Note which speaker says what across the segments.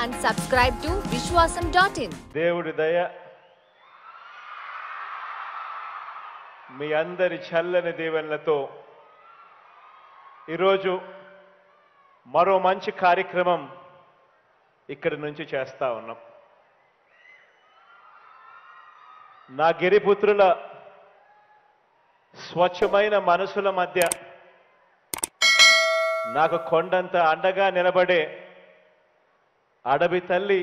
Speaker 1: and subscribe to Vishwasam.in.
Speaker 2: దేవుడి దయ మీ అందరి చల్లని దీవెనలతో ఈరోజు మరో మంచి కార్యక్రమం ఇక్కడి నుంచి చేస్తా ఉన్నాం. నా గిరిపుత్రుల స్వచ్ఛమైన మనసుల మధ్య నాకు కొండంత అండగా నిలబడే అడవి తల్లి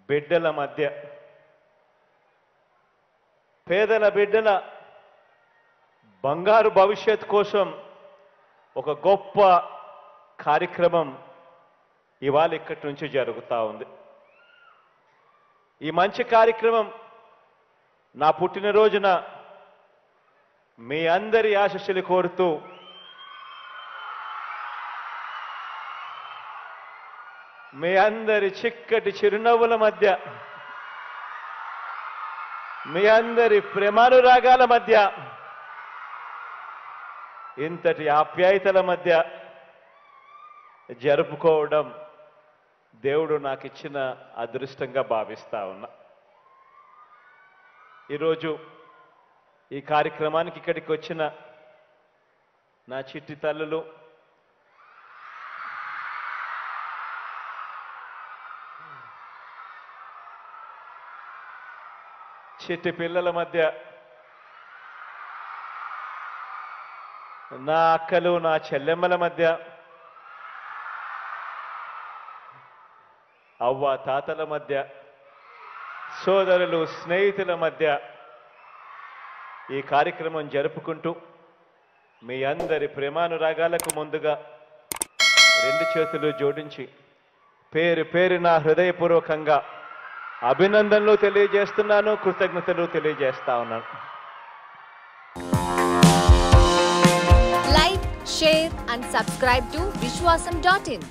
Speaker 2: బిడ్డల మధ్య పేదల బిడ్డల బంగారు భవిష్యత్ కోసం ఒక గొప్ప కార్యక్రమం ఇవాళ ఇక్కడి నుంచి జరుగుతూ ఉంది. ఈ మంచి కార్యక్రమం నా పుట్టినరోజున మీ అందరి ఆశీస్సులు కోరుతూ మీ అందరి చిక్కటి చిరునవ్వుల మధ్య మీ అందరి ప్రేమానురాగాల మధ్య ఇంతటి ఆప్యాయతల మధ్య జరుపుకోవడం దేవుడు నాకు ఇచ్చిన అదృష్టంగా భావిస్తా ఉన్నా. ఈరోజు ఈ కార్యక్రమానికి ఇక్కడికి వచ్చిన నా చిట్టి తల్లులు, చిట్టి పిల్లల మధ్య నా అక్కలు, నా చెల్లెమ్మల మధ్య, అవ్వ తాతల మధ్య, సోదరులు స్నేహితుల మధ్య ఈ కార్యక్రమం జరుపుకుంటూ మీ అందరి ప్రేమానురాగాలకు ముందుగా రెండు చేతులు జోడించి పేరు పేరున హృదయపూర్వకంగా అభినందనలు తెలియజేస్తున్నాను, కృతజ్ఞతలు తెలియజేస్తా ఉన్నాను.
Speaker 1: Like, share and subscribe to Vishwasam.in.